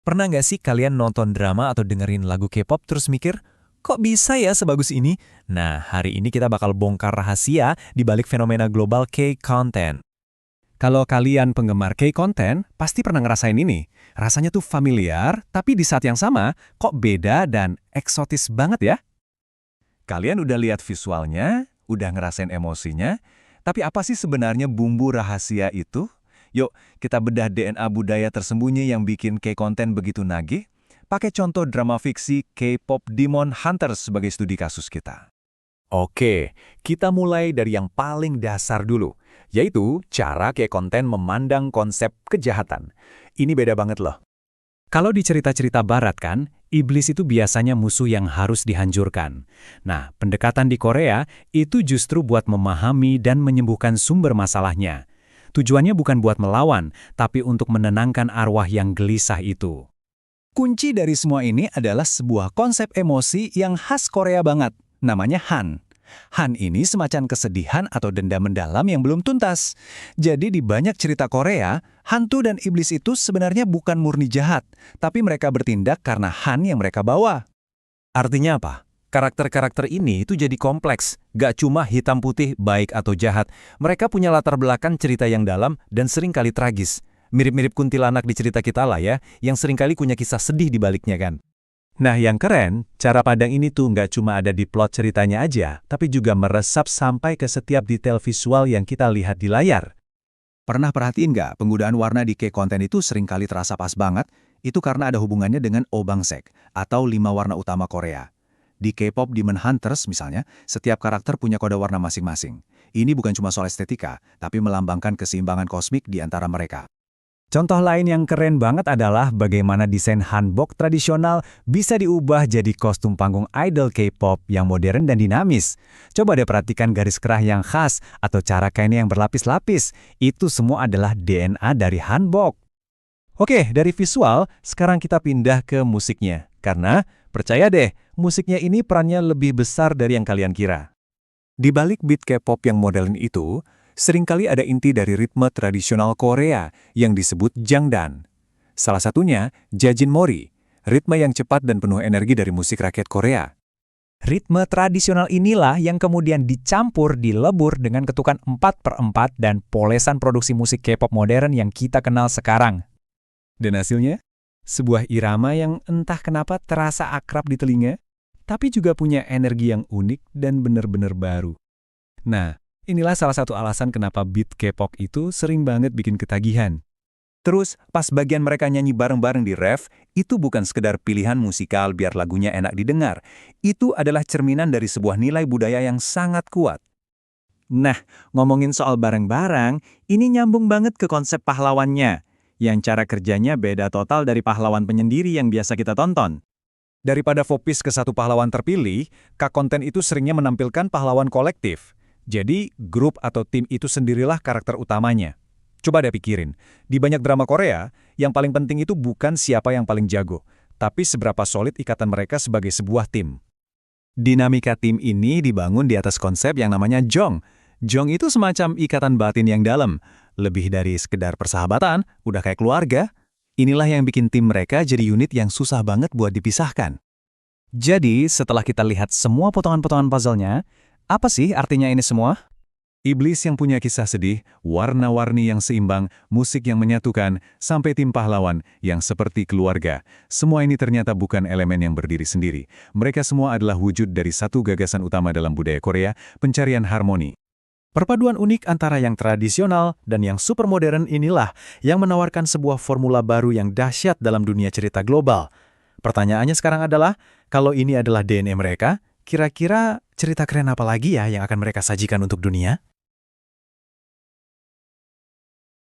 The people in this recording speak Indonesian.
Pernah nggak sih kalian nonton drama atau dengerin lagu K-pop terus mikir, kok bisa ya sebagus ini? Nah, hari ini kita bakal bongkar rahasia di balik fenomena global K-content. Kalau kalian penggemar K-content, pasti pernah ngerasain ini. Rasanya tuh familiar, tapi di saat yang sama, kok beda dan eksotis banget ya? Kalian udah lihat visualnya, udah ngerasain emosinya, tapi apa sih sebenarnya bumbu rahasia itu? Yuk, kita bedah DNA budaya tersembunyi yang bikin K-content begitu nagih. Pakai contoh drama fiksi K-pop Demon Hunters sebagai studi kasus kita. Oke, kita mulai dari yang paling dasar dulu, yaitu cara K-content memandang konsep kejahatan. Ini beda banget loh. Kalau di cerita-cerita barat kan, iblis itu biasanya musuh yang harus dihancurkan. Nah, pendekatan di Korea itu justru buat memahami dan menyembuhkan sumber masalahnya. Tujuannya bukan buat melawan, tapi untuk menenangkan arwah yang gelisah itu. Kunci dari semua ini adalah sebuah konsep emosi yang khas Korea banget, namanya Han. Han ini semacam kesedihan atau dendam mendalam yang belum tuntas. Jadi di banyak cerita Korea, hantu dan iblis itu sebenarnya bukan murni jahat, tapi mereka bertindak karena Han yang mereka bawa. Artinya apa? Karakter-karakter ini itu jadi kompleks, gak cuma hitam putih baik atau jahat. Mereka punya latar belakang cerita yang dalam dan seringkali tragis. Mirip-mirip kuntilanak di cerita kita lah ya, yang seringkali punya kisah sedih di baliknya kan. Nah yang keren, cara pandang ini tuh nggak cuma ada di plot ceritanya aja, tapi juga meresap sampai ke setiap detail visual yang kita lihat di layar. Pernah perhatiin nggak, penggunaan warna di K-content itu seringkali terasa pas banget? Itu karena ada hubungannya dengan Obangsek, atau 5 warna utama Korea. Di K-pop Demon Hunters misalnya, setiap karakter punya kode warna masing-masing. Ini bukan cuma soal estetika, tapi melambangkan keseimbangan kosmik di antara mereka. Contoh lain yang keren banget adalah bagaimana desain hanbok tradisional bisa diubah jadi kostum panggung idol K-pop yang modern dan dinamis. Coba deh perhatikan garis kerah yang khas atau cara kainnya yang berlapis-lapis. Itu semua adalah DNA dari hanbok. Oke, dari visual, sekarang kita pindah ke musiknya. Karena, percaya deh, musiknya ini perannya lebih besar dari yang kalian kira. Di balik beat K-pop yang modern itu, seringkali ada inti dari ritme tradisional Korea yang disebut Jangdan. Salah satunya, Jajinmori, ritme yang cepat dan penuh energi dari musik rakyat Korea. Ritme tradisional inilah yang kemudian dicampur dilebur dengan ketukan 4/4 dan polesan produksi musik K-pop modern yang kita kenal sekarang. Dan hasilnya? Sebuah irama yang entah kenapa terasa akrab di telinga, tapi juga punya energi yang unik dan benar-benar baru. Nah, inilah salah satu alasan kenapa beat K-pop itu sering banget bikin ketagihan. Terus, pas bagian mereka nyanyi bareng-bareng di ref, itu bukan sekedar pilihan musikal biar lagunya enak didengar. Itu adalah cerminan dari sebuah nilai budaya yang sangat kuat. Nah, ngomongin soal bareng-bareng, ini nyambung banget ke konsep pahlawannya, yang cara kerjanya beda total dari pahlawan penyendiri yang biasa kita tonton. Daripada fokus ke satu pahlawan terpilih, K-content itu seringnya menampilkan pahlawan kolektif. Jadi, grup atau tim itu sendirilah karakter utamanya. Coba deh pikirin, di banyak drama Korea, yang paling penting itu bukan siapa yang paling jago, tapi seberapa solid ikatan mereka sebagai sebuah tim. Dinamika tim ini dibangun di atas konsep yang namanya Jong. Jong itu semacam ikatan batin yang dalam, lebih dari sekedar persahabatan, udah kayak keluarga. Inilah yang bikin tim mereka jadi unit yang susah banget buat dipisahkan. Jadi, setelah kita lihat semua potongan-potongan puzzle-nya, apa sih artinya ini semua? Iblis yang punya kisah sedih, warna-warni yang seimbang, musik yang menyatukan, sampai tim pahlawan yang seperti keluarga. Semua ini ternyata bukan elemen yang berdiri sendiri. Mereka semua adalah wujud dari satu gagasan utama dalam budaya Korea, pencarian harmoni. Perpaduan unik antara yang tradisional dan yang super modern inilah yang menawarkan sebuah formula baru yang dahsyat dalam dunia cerita global. Pertanyaannya sekarang adalah, kalau ini adalah DNA mereka, kira-kira cerita keren apa lagi ya yang akan mereka sajikan untuk dunia?